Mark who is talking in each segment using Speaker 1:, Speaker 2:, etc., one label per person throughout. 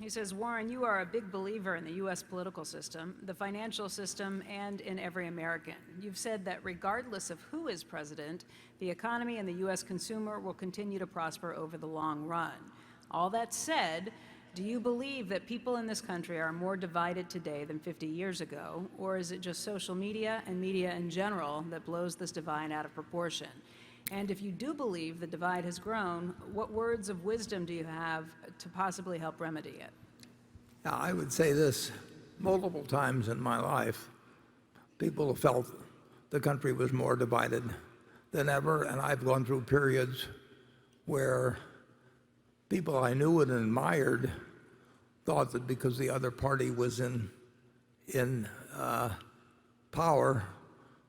Speaker 1: He says, Warren, you are a big believer in the U.S. political system, the financial system, and in every American. You've said that regardless of who is president, the economy and the U.S. consumer will continue to prosper over the long run. All that said, do you believe that people in this country are more divided today than 50 years ago, or is it just social media and media in general that blows this divide out of proportion? And if you do believe the divide has grown, what words of wisdom do you have to possibly help remedy it?
Speaker 2: Now, I would say this, multiple times in my life, people have felt the country was more divided than ever, and I've gone through periods where people I knew and admired thought that because the other party was in power,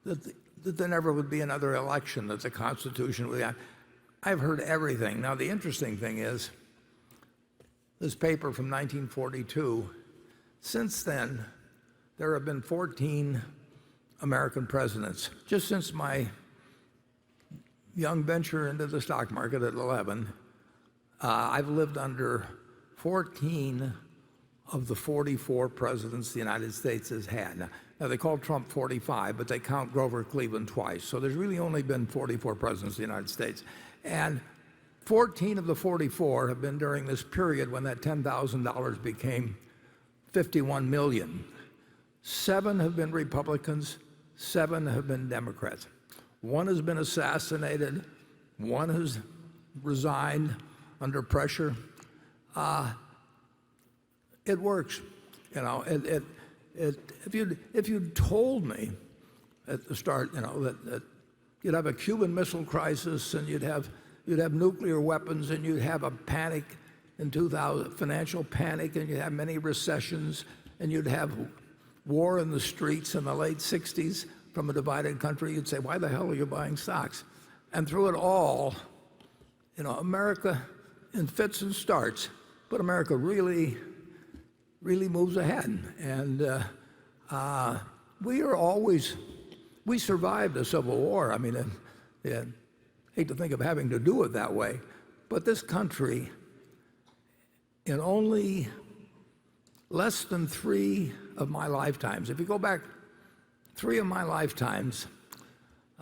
Speaker 2: that there never would be another election, that the Constitution would. I've heard everything. Now, the interesting thing is, this paper from 1942, since then, there have been 14 American presidents. Just since my young venture into the stock market at 11, I've lived under 14 of the 44 presidents the United States has had. Now, they call Trump 45, but they count Grover Cleveland twice. So there's really only been 44 presidents of the United States. And 14 of the 44 have been during this period when that $10,000 became 51 million. 7 have been Republicans, 7 have been Democrats. 1 has been assassinated, 1 has resigned under pressure. It works. If you'd told me at the start, that you'd have a Cuban Missile Crisis, and you'd have nuclear weapons, and you'd have a panic in 2000, financial panic, and you'd have many recessions, and you'd have war in the streets in the late 60s from a divided country, you'd say, why the hell are you buying stocks? And through it all, America, in fits and starts, but America really moves ahead. And we survived a civil war. I mean, I hate to think of having to do it that way, but this country, in only less than 3 of my lifetimes, if you go back 3 of my lifetimes,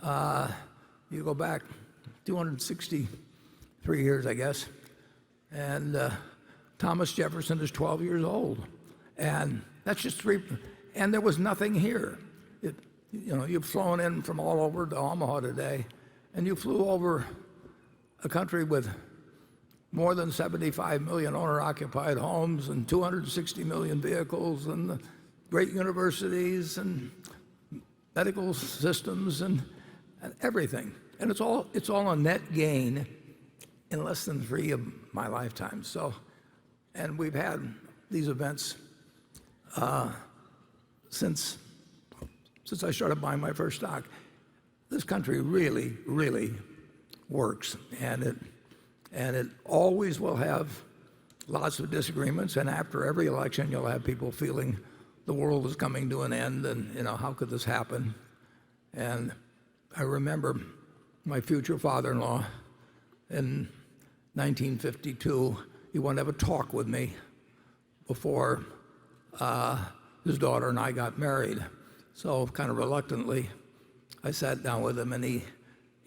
Speaker 2: you go back 263 years, I guess, and Thomas Jefferson is 12 years old, and that's just 3. And there was nothing here. You've flown in from all over to Omaha today, and you flew over a country with more than 75 million owner-occupied homes and 260 million vehicles and great universities and medical systems and everything. And it's all a net gain in less than 3 of my lifetimes. So, and we've had these events since I started buying my first stock. This country really works, and it always will have lots of disagreements. And after every election, you'll have people feeling the world is coming to an end, and how could this happen? And I remember my future father-in-law in 1952. He wanted to have a talk with me before his daughter and I got married. So kind of reluctantly, I sat down with him, and he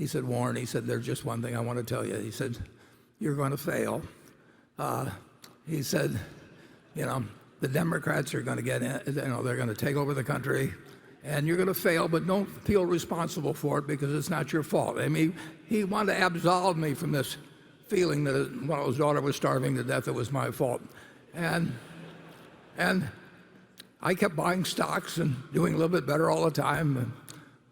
Speaker 2: said, Warren, he said, there's just one thing I want to tell you. He said, you're going to fail. He said, the Democrats are going to get in, they're going to take over the country, and you're going to fail, but don't feel responsible for it because it's not your fault. I mean, he wanted to absolve me from this feeling that when his daughter was starving to death, it was my fault. And I kept buying stocks and doing a little bit better all the time.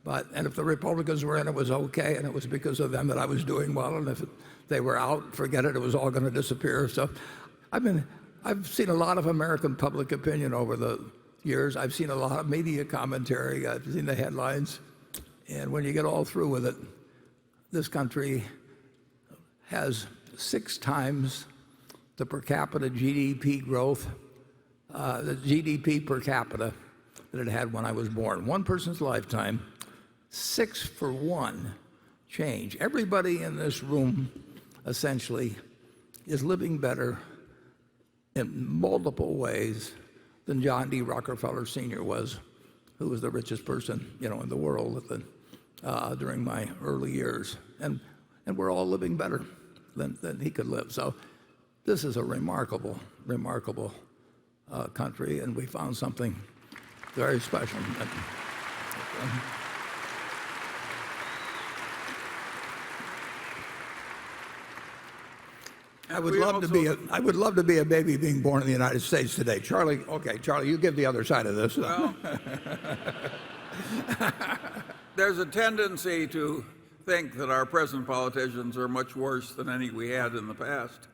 Speaker 2: And if the Republicans were in, it was okay, and it was because of them that I was doing well. And if they were out, forget it, it was all going to disappear. So I've seen a lot of American public opinion over the years. I've seen a lot of media commentary. I've seen the headlines. And when you get all through with it, this country has 6 times the per capita GDP growth, the GDP per capita that it had when I was born. One person's lifetime, 6-for-1 change. Everybody in this room essentially is living better in multiple ways than John D. Rockefeller Sr. was, who was the richest person, in the world during my early years. And we're all living better than he could live. So this is a remarkable, remarkable country, and we found something very special. I would love to be a baby being born in the United States today. Charlie, okay, Charlie, you give the other side of this.
Speaker 3: Well, there's a tendency to think that our present politicians are much worse than any we had in the past.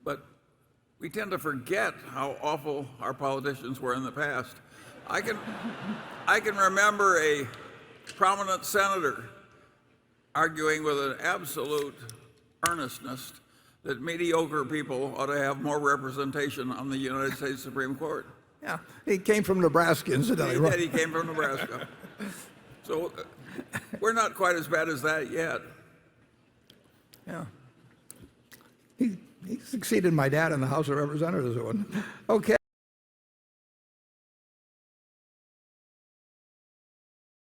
Speaker 3: But we tend to forget how awful our politicians were in the past. I can remember a prominent senator arguing with an absolute earnestness that mediocre people ought to have more representation on the United States Supreme Court.
Speaker 2: Yeah, he came from Nebraska, incidentally.
Speaker 3: He did, he came from Nebraska. So we're not quite as bad as that yet.
Speaker 2: Yeah. He succeeded my dad in the House of Representatives. Okay.